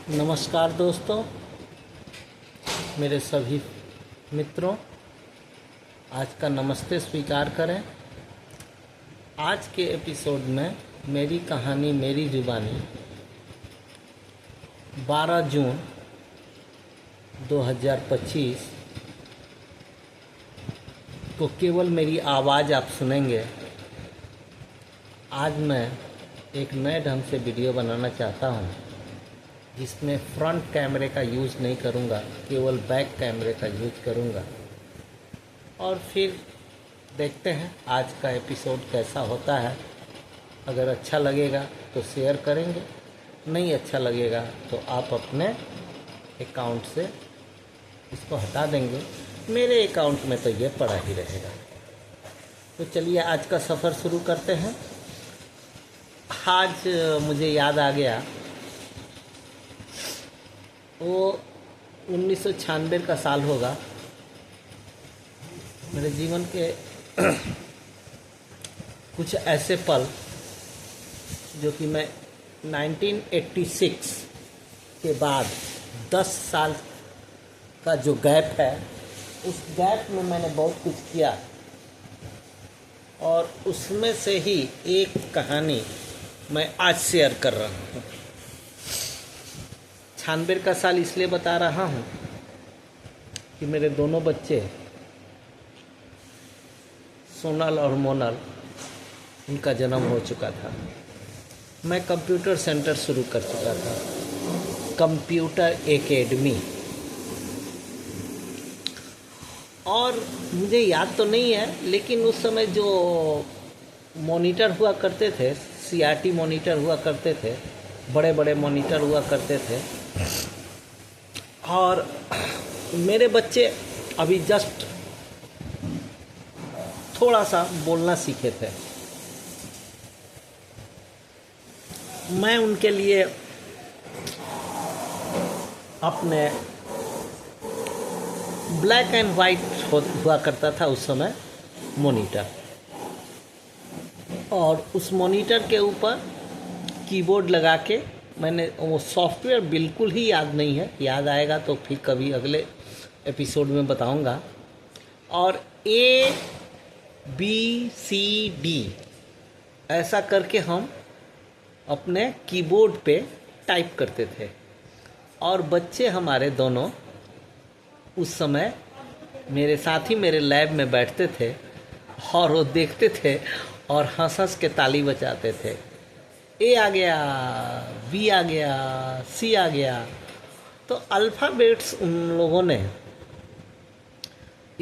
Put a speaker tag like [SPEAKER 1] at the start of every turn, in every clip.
[SPEAKER 1] नमस्कार दोस्तों, मेरे सभी मित्रों, आज का नमस्ते स्वीकार करें। आज के एपिसोड में मेरी कहानी मेरी जुबानी 12 जून 2025 को केवल मेरी आवाज़ आप सुनेंगे। आज मैं एक नए ढंग से वीडियो बनाना चाहता हूँ जिसमें फ्रंट कैमरे का यूज़ नहीं करूँगा, केवल बैक कैमरे का यूज़ करूँगा। और फिर देखते हैं आज का एपिसोड कैसा होता है। अगर अच्छा लगेगा तो शेयर करेंगे, नहीं अच्छा लगेगा तो आप अपने अकाउंट से इसको हटा देंगे। मेरे अकाउंट में तो ये पड़ा ही रहेगा। तो चलिए आज का सफ़र शुरू करते हैं। आज मुझे याद आ गया वो 1996 का साल होगा। मेरे जीवन के कुछ ऐसे पल जो कि मैं 1986 के बाद 10 साल का जो गैप है, उस गैप में मैंने बहुत कुछ किया और उसमें से ही एक कहानी मैं आज शेयर कर रहा हूँ। 96 का साल इसलिए बता रहा हूँ कि मेरे दोनों बच्चे सोनल और मोनल, उनका जन्म हो चुका था। मैं कंप्यूटर सेंटर शुरू कर चुका था, कंप्यूटर एकेडमी। और मुझे याद तो नहीं है, लेकिन उस समय जो मॉनिटर हुआ करते थे, सीआरटी मॉनिटर हुआ करते थे, बड़े बड़े मॉनिटर हुआ करते थे। और मेरे बच्चे अभी जस्ट थोड़ा सा बोलना सीखे थे। मैं उनके लिए अपने ब्लैक एंड वाइट हुआ करता था उस समय मॉनिटर, और उस मॉनिटर के ऊपर कीबोर्ड लगा के मैंने वो सॉफ्टवेयर बिल्कुल ही याद नहीं है, याद आएगा तो फिर कभी अगले एपिसोड में बताऊंगा। और ABCD ऐसा करके हम अपने कीबोर्ड पे टाइप करते थे। और बच्चे हमारे दोनों उस समय मेरे साथ ही मेरे लैब में बैठते थे और वो देखते थे और हंस हंस के ताली बजाते थे। ए आ गया, बी आ गया, सी आ गया। तो अल्फ़ाबेट्स उन लोगों ने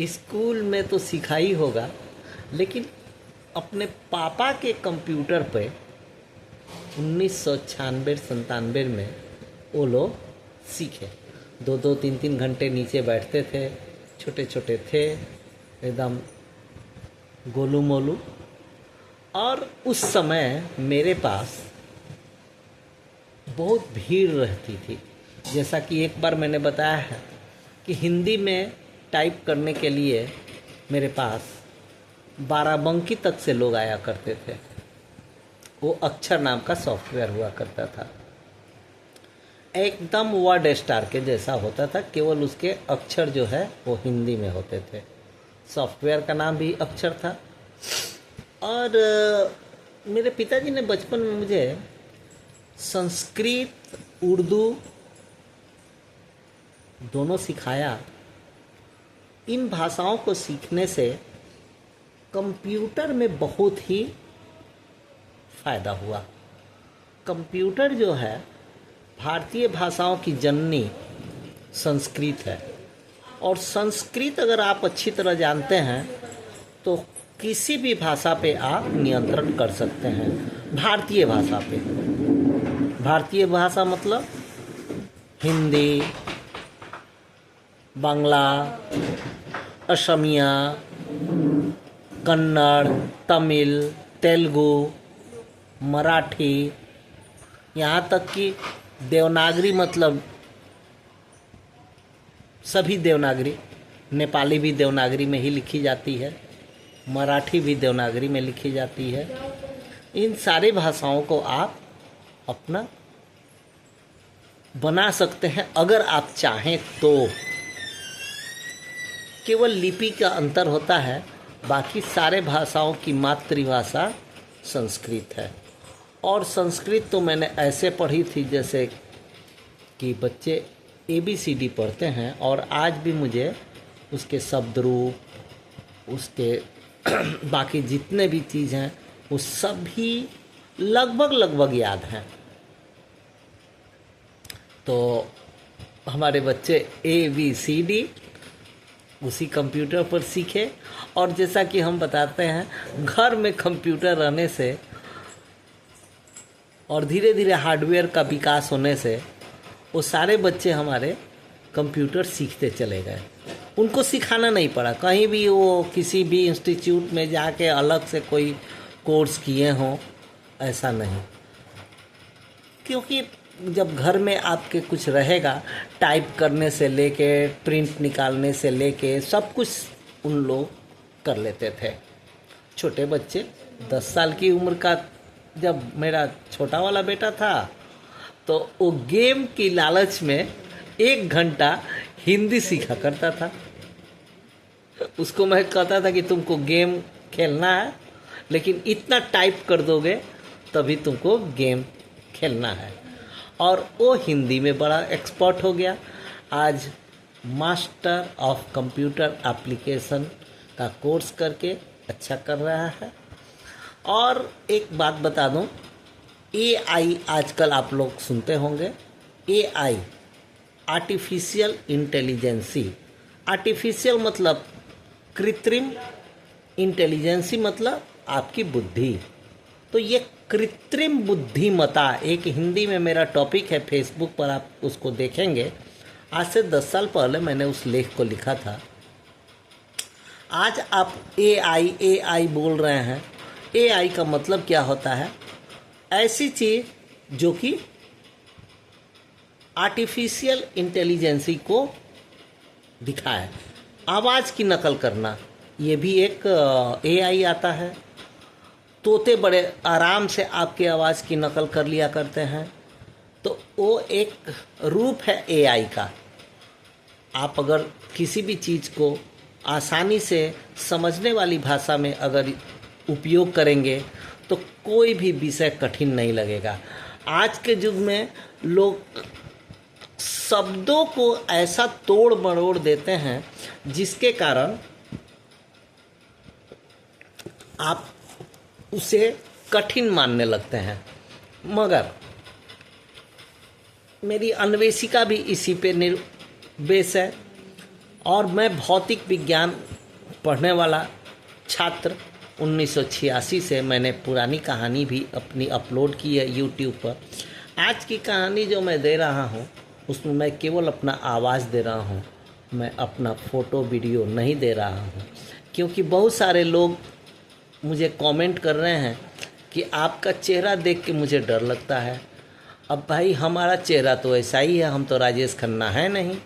[SPEAKER 1] स्कूल में तो सीखा ही होगा, लेकिन अपने पापा के कंप्यूटर पे 1996-97 में वो लोग सीखे। 2-2, 3-3 घंटे नीचे बैठते थे, छोटे छोटे थे, एकदम गोलू मोलू। और उस समय मेरे पास बहुत भीड़ रहती थी। जैसा कि एक बार मैंने बताया है कि हिंदी में टाइप करने के लिए मेरे पास 12 बंकी तक से लोग आया करते थे। वो अक्षर नाम का सॉफ्टवेयर हुआ करता था, एकदम वर्ड स्टार के जैसा होता था, केवल उसके अक्षर जो है वो हिंदी में होते थे। सॉफ्टवेयर का नाम भी अक्षर था। और मेरे पिताजी ने बचपन में मुझे संस्कृत, उर्दू दोनों सिखाया। इन भाषाओं को सीखने से कंप्यूटर में बहुत ही फ़ायदा हुआ। कंप्यूटर जो है, भारतीय भाषाओं की जननी संस्कृत है। और संस्कृत अगर आप अच्छी तरह जानते हैं तो किसी भी भाषा पे आप नियंत्रण कर सकते हैं। भारतीय भाषा पे, भारतीय भाषा मतलब हिंदी, बांग्ला, असमिया, कन्नड़, तमिल, तेलुगु, मराठी, यहाँ तक कि देवनागरी, मतलब सभी देवनागरी, नेपाली भी देवनागरी में ही लिखी जाती है, मराठी भी देवनागरी में लिखी जाती है। इन सारी भाषाओं को आप अपना बना सकते हैं अगर आप चाहें तो। केवल लिपि का अंतर होता है, बाकी सारे भाषाओं की मातृभाषा संस्कृत है। और संस्कृत तो मैंने ऐसे पढ़ी थी जैसे कि बच्चे ABCD पढ़ते हैं, और आज भी मुझे उसके शब्द रूप, उसके बाकी जितने भी चीज़ हैं वो सभी लगभग याद हैं। तो हमारे बच्चे ABCD उसी कंप्यूटर पर सीखे। और जैसा कि हम बताते हैं, घर में कंप्यूटर रहने से और धीरे धीरे हार्डवेयर का विकास होने से वो सारे बच्चे हमारे कंप्यूटर सीखते चले गए। उनको सिखाना नहीं पड़ा, कहीं भी वो किसी भी इंस्टीट्यूट में जाके अलग से कोई कोर्स किए हों, ऐसा नहीं। क्योंकि जब घर में आपके कुछ रहेगा, टाइप करने से लेके प्रिंट निकालने से लेके सब कुछ उन लोग कर लेते थे। छोटे बच्चे 10 साल की उम्र का, जब मेरा छोटा वाला बेटा था तो वो गेम की लालच में 1 घंटा हिंदी सीखा करता था। उसको मैं कहता था कि तुमको गेम खेलना है, लेकिन इतना टाइप कर दोगे तभी तुमको गेम खेलना है। और वो हिंदी में बड़ा एक्सपर्ट हो गया। आज मास्टर ऑफ कंप्यूटर एप्लीकेशन का कोर्स करके अच्छा कर रहा है। और एक बात बता दूं, AI आजकल आप लोग सुनते होंगे। AI आर्टिफिशियल इंटेलिजेंसी, आर्टिफिशियल मतलब कृत्रिम, इंटेलिजेंसी मतलब आपकी बुद्धि। तो ये कृत्रिम बुद्धिमत्ता एक हिंदी में मेरा टॉपिक है, फेसबुक पर आप उसको देखेंगे। आज से 10 साल पहले मैंने उस लेख को लिखा था। आज आप AI बोल रहे हैं। AI का मतलब क्या होता है? ऐसी चीज़ जो कि आर्टिफिशियल इंटेलिजेंसी को दिखाए। आवाज़ की नकल करना, ये भी एक AI आता है। तोते बड़े आराम से आपकी आवाज़ की नकल कर लिया करते हैं, तो वो एक रूप है AI का। आप अगर किसी भी चीज़ को आसानी से समझने वाली भाषा में अगर उपयोग करेंगे तो कोई भी विषय कठिन नहीं लगेगा। आज के युग में लोग शब्दों को ऐसा तोड़ मरोड़ देते हैं जिसके कारण आप उसे कठिन मानने लगते हैं। मगर मेरी अन्वेषिका भी इसी पे निर्वेश है। और मैं भौतिक विज्ञान पढ़ने वाला छात्र, 1986 से मैंने पुरानी कहानी भी अपनी अपलोड की है यूट्यूब पर। आज की कहानी जो मैं दे रहा हूँ उसमें मैं केवल अपना आवाज़ दे रहा हूँ, मैं अपना फ़ोटो वीडियो नहीं दे रहा हूँ। क्योंकि बहुत सारे लोग मुझे कमेंट कर रहे हैं कि आपका चेहरा देख के मुझे डर लगता है। अब भाई, हमारा चेहरा तो ऐसा ही है, हम तो राजेश खन्ना है नहीं।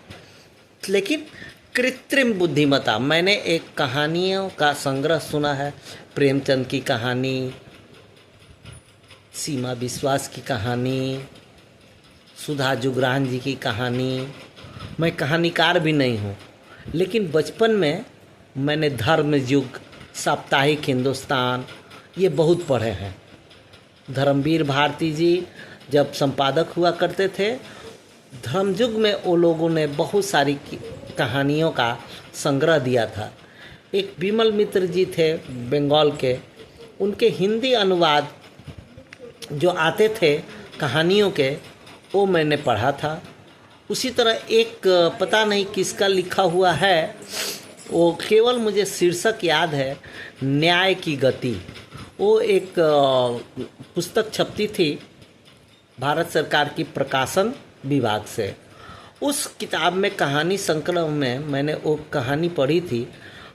[SPEAKER 1] लेकिन कृत्रिम बुद्धिमत्ता, मैंने एक कहानियों का संग्रह सुना है। प्रेमचंद की कहानी, सीमा विश्वास की कहानी, सुधा जुगरान जी की कहानी। मैं कहानीकार भी नहीं हूँ, लेकिन बचपन में मैंने धर्म युग, साप्ताहिक हिंदुस्तान, ये बहुत पढ़े हैं। धर्मवीर भारती जी जब संपादक हुआ करते थे, धर्मयुग में वो लोगों ने बहुत सारी कहानियों का संग्रह दिया था। एक विमल मित्र जी थे बंगाल के, उनके हिंदी अनुवाद जो आते थे कहानियों के, वो मैंने पढ़ा था। उसी तरह एक पता नहीं किसका लिखा हुआ है, वो केवल मुझे शीर्षक याद है, न्याय की गति। वो एक पुस्तक छपती थी भारत सरकार की प्रकाशन विभाग से। उस किताब में कहानी संकलन में मैंने वो कहानी पढ़ी थी।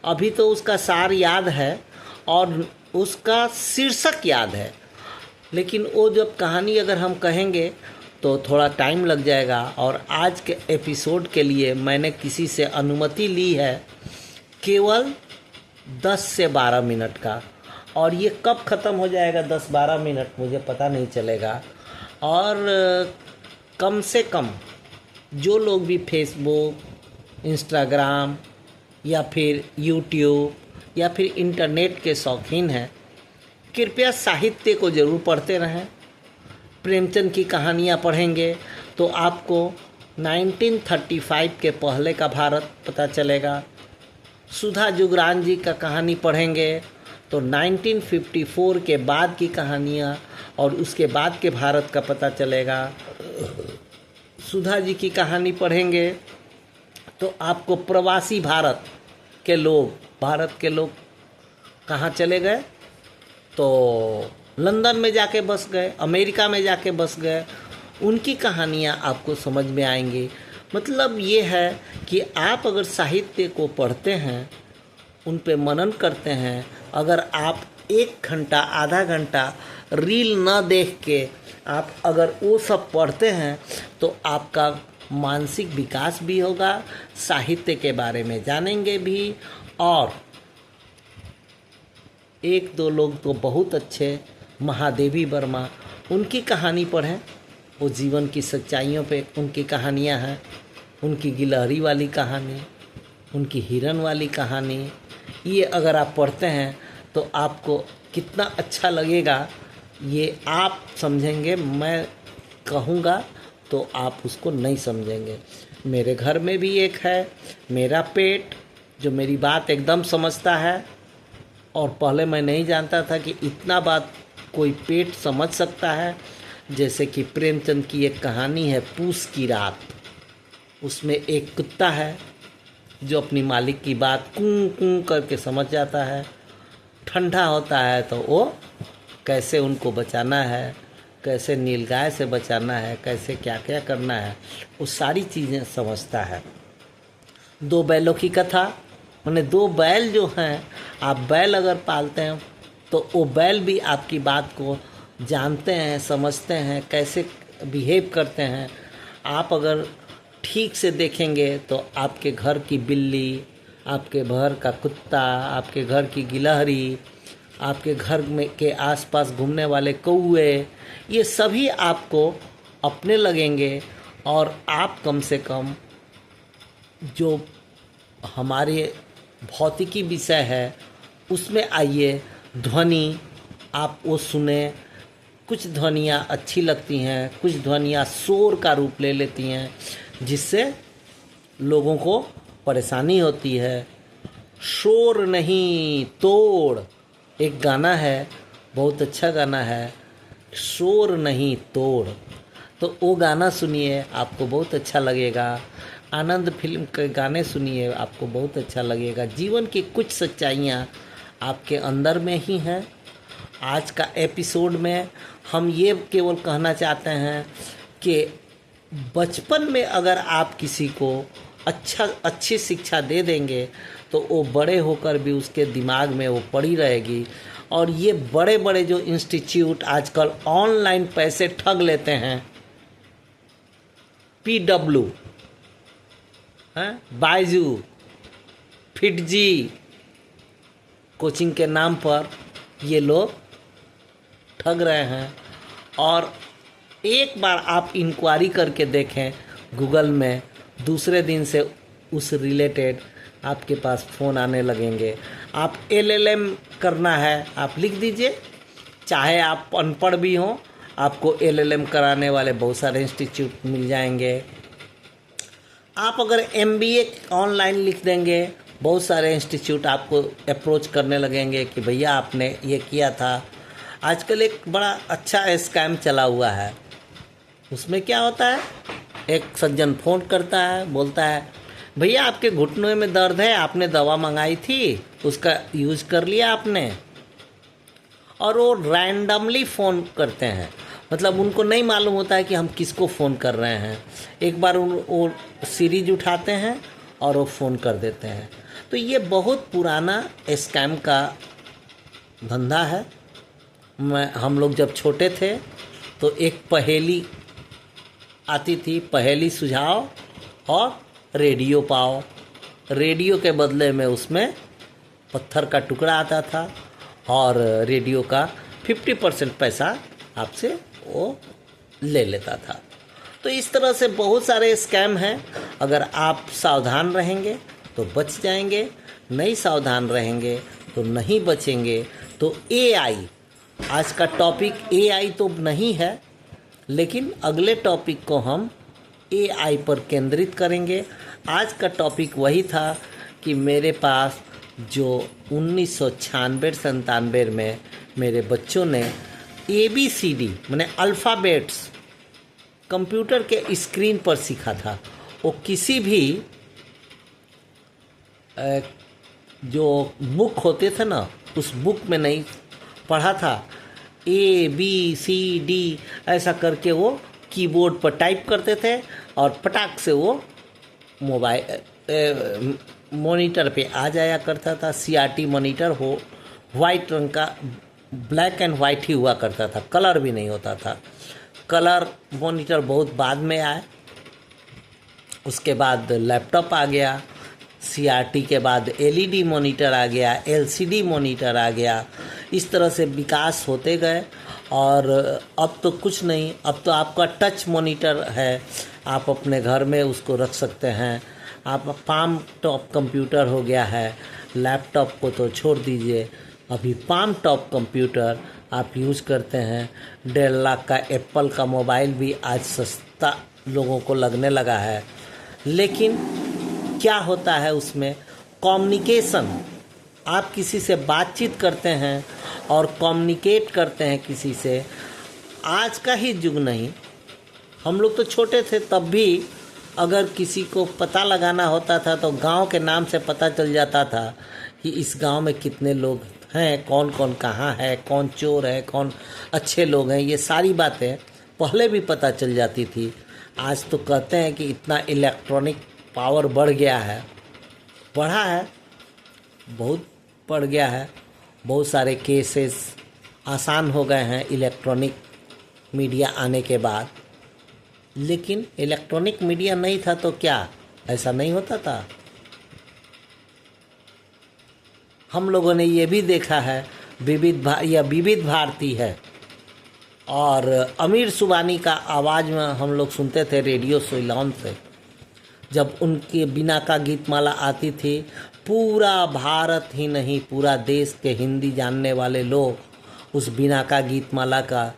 [SPEAKER 1] अभी तो उसका सार याद है और उसका शीर्षक याद है, लेकिन वो जब कहानी अगर हम कहेंगे तो थोड़ा टाइम लग जाएगा। और आज के एपिसोड के लिए मैंने किसी से अनुमति ली है केवल 10 से 12 मिनट का, और ये कब ख़त्म हो जाएगा 10-12 मिनट मुझे पता नहीं चलेगा। और कम से कम जो लोग भी फेसबुक, इंस्टाग्राम या फिर यूट्यूब या फिर इंटरनेट के शौकीन हैं, कृपया साहित्य को ज़रूर पढ़ते रहें। प्रेमचंद की कहानियाँ पढ़ेंगे तो आपको 1935 के पहले का भारत पता चलेगा। सुधा जुगरान जी का कहानी पढ़ेंगे तो 1954 के बाद की कहानियाँ और उसके बाद के भारत का पता चलेगा। सुधा जी की कहानी पढ़ेंगे तो आपको प्रवासी भारत के लोग कहाँ चले गए, तो लंदन में जाके बस गए, अमेरिका में जाके बस गए, उनकी कहानियाँ आपको समझ में आएंगी। मतलब ये है कि आप अगर साहित्य को पढ़ते हैं, उन पे मनन करते हैं, अगर आप 1 घंटा आधा घंटा रील न देख के आप अगर वो सब पढ़ते हैं तो आपका मानसिक विकास भी होगा, साहित्य के बारे में जानेंगे भी। और 1-2 लोग तो बहुत अच्छे, महादेवी वर्मा, उनकी कहानी पढ़ें, वो जीवन की सच्चाइयों पे उनकी कहानियाँ हैं। उनकी गिलहरी वाली कहानी, उनकी हिरन वाली कहानी, ये अगर आप पढ़ते हैं तो आपको कितना अच्छा लगेगा ये आप समझेंगे। मैं कहूँगा तो आप उसको नहीं समझेंगे। मेरे घर में भी एक है, मेरा पेट, जो मेरी बात एकदम समझता है। और पहले मैं नहीं जानता था कि इतना बात कोई पेट समझ सकता है। जैसे कि प्रेमचंद की एक कहानी है, पूस की रात। उसमें एक कुत्ता है जो अपनी मालिक की बात कूं कूं करके समझ जाता है। ठंडा होता है तो वो कैसे उनको बचाना है, कैसे नीलगाय से बचाना है, कैसे क्या क्या करना है, वो सारी चीज़ें समझता है। 2 बैलों की कथा, मैंने 2 बैल जो हैं, आप बैल अगर पालते हैं तो वो बैल भी आपकी बात को जानते हैं, समझते हैं, कैसे बिहेव करते हैं। आप अगर ठीक से देखेंगे तो आपके घर की बिल्ली, आपके घर का कुत्ता, आपके घर की गिलहरी, आपके घर में के आसपास घूमने वाले कौवे, ये सभी आपको अपने लगेंगे। और आप कम से कम जो हमारे भौतिकी विषय है उसमें आइए, ध्वनि आप वो सुने। कुछ ध्वनियाँ अच्छी लगती हैं, कुछ ध्वनियाँ शोर का रूप ले लेती हैं, जिससे लोगों को परेशानी होती है। शोर नहीं तोड़, एक गाना है, बहुत अच्छा गाना है, शोर नहीं तोड़। तो वो गाना सुनिए, आपको बहुत अच्छा लगेगा। आनंद फिल्म के गाने सुनिए, आपको बहुत अच्छा लगेगा। जीवन की कुछ सच्चाइयाँ आपके अंदर में ही हैं। आज का एपिसोड में हम ये केवल कहना चाहते हैं कि बचपन में अगर आप किसी को अच्छी शिक्षा दे देंगे तो वो बड़े होकर भी उसके दिमाग में वो पड़ी रहेगी। और ये बड़े बड़े जो इंस्टीट्यूट आजकल ऑनलाइन पैसे ठग लेते हैं, PW, बायजू, फिटजी कोचिंग के नाम पर ये लोग ठग रहे हैं। और एक बार आप इंक्वायरी करके देखें गूगल में, दूसरे दिन से उस रिलेटेड आपके पास फ़ोन आने लगेंगे। आप LLM करना है, आप लिख दीजिए, चाहे आप अनपढ़ भी हों, आपको LLM कराने वाले बहुत सारे इंस्टीट्यूट मिल जाएंगे। आप अगर MBA ऑनलाइन लिख देंगे, बहुत सारे इंस्टीट्यूट आपको अप्रोच करने लगेंगे कि भैया आपने ये किया था। आजकल एक बड़ा अच्छा स्कैम चला हुआ है। उसमें क्या होता है, एक सज्जन फ़ोन करता है, बोलता है भैया आपके घुटनों में दर्द है, आपने दवा मंगाई थी, उसका यूज़ कर लिया आपने। और वो रैंडमली फ़ोन करते हैं, मतलब उनको नहीं मालूम होता है कि हम किसको फ़ोन कर रहे हैं। एक बार वो सीरीज उठाते हैं और वो फ़ोन कर देते हैं। तो ये बहुत पुराना स्कैम का धंधा है। हम लोग जब छोटे थे तो एक पहेली आती थी, पहेली सुझाओ और रेडियो पाओ। रेडियो के बदले में उसमें पत्थर का टुकड़ा आता था और रेडियो का 50% पैसा आपसे वो ले लेता था। तो इस तरह से बहुत सारे स्कैम हैं। अगर आप सावधान रहेंगे तो बच जाएंगे, नहीं सावधान रहेंगे तो नहीं बचेंगे। तो एआई, आज का टॉपिक एआई तो नहीं है, लेकिन अगले टॉपिक को हम एआई पर केंद्रित करेंगे। आज का टॉपिक वही था कि मेरे पास जो 1996-97 में मेरे बच्चों ने ABCD माने अल्फ़ाबेट्स कंप्यूटर के स्क्रीन पर सीखा था, वो किसी भी जो बुक होते थे ना, उस बुक में नहीं पढ़ा था। ABCD ऐसा करके वो कीबोर्ड पर टाइप करते थे और पटाख से वो मोबाइल मॉनिटर पे आ जाया करता था। CRT मॉनिटर हो, वाइट रंग का, ब्लैक एंड वाइट ही हुआ करता था, कलर भी नहीं होता था। कलर मॉनिटर बहुत बाद में आए, उसके बाद लैपटॉप आ गया, CRT के बाद LED मॉनिटर आ गया, LCD मॉनिटर आ गया। इस तरह से विकास होते गए और अब तो कुछ नहीं, अब तो आपका टच मॉनिटर है, आप अपने घर में उसको रख सकते हैं। आप पाम टॉप कंप्यूटर हो गया है, लैपटॉप को तो छोड़ दीजिए, अभी पाम टॉप कंप्यूटर आप यूज़ करते हैं। 1.5 लाख का एप्पल का मोबाइल भी आज सस्ता लोगों को लगने लगा है। लेकिन क्या होता है उसमें? कम्युनिकेशन, आप किसी से बातचीत करते हैं और कम्युनिकेट करते हैं किसी से। आज का ही युग नहीं, हम लोग तो छोटे थे तब भी अगर किसी को पता लगाना होता था तो गांव के नाम से पता चल जाता था कि इस गांव में कितने लोग हैं, कौन कौन कहाँ है, कौन चोर है, कौन अच्छे लोग हैं। ये सारी बातें पहले भी पता चल जाती थी। आज तो कहते हैं कि इतना इलेक्ट्रॉनिक पावर बढ़ गया है, बढ़ा है, बहुत बढ़ गया है। बहुत सारे केसेस आसान हो गए हैं इलेक्ट्रॉनिक मीडिया आने के बाद। लेकिन इलेक्ट्रॉनिक मीडिया नहीं था तो क्या ऐसा नहीं होता था? हम लोगों ने ये भी देखा है, विविध भारती है और अमीर सुबानी का आवाज़ में हम लोग सुनते थे रेडियो सोइलॉन से। जब उनके बिना का गीतमाला आती थी, पूरा भारत ही नहीं पूरा देश के हिंदी जानने वाले लोग उस बिना का गीतमाला का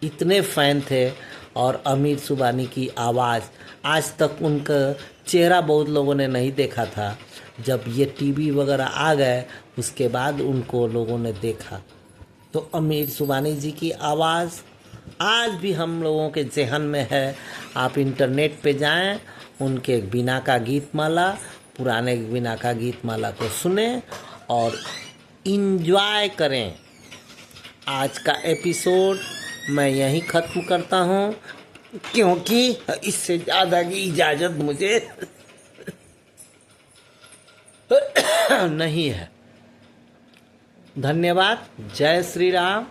[SPEAKER 1] इतने फ़ैन थे। और अमीर सुबानी की आवाज़, आज तक उनका चेहरा बहुत लोगों ने नहीं देखा था। जब ये टीवी वगैरह आ गए उसके बाद उनको लोगों ने देखा। तो अमीर सुबानी जी की आवाज़ आज भी हम लोगों के ज़हन में है। आप इंटरनेट पे जाएं, उनके बिना का गीतमाला, पुराने बिना का गीतमाला को सुने और इंजॉय करें। आज का एपिसोड मैं यहीं ख़त्म करता हूँ, क्योंकि इससे ज़्यादा की इजाज़त मुझे नहीं है। धन्यवाद। जय श्री राम,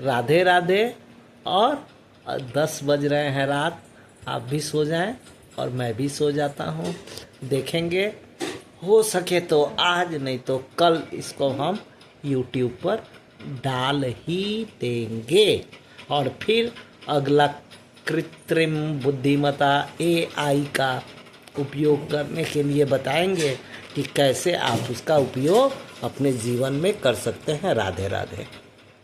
[SPEAKER 1] राधे राधे। और 10 बज रहे हैं रात, आप भी सो जाएं और मैं भी सो जाता हूँ। देखेंगे, हो सके तो आज, नहीं तो कल इसको हम YouTube पर डाल ही देंगे। और फिर अगला कृत्रिम बुद्धिमत्ता AI का उपयोग करने के लिए बताएंगे कि कैसे आप उसका उपयोग अपने जीवन में कर सकते हैं। राधे राधे।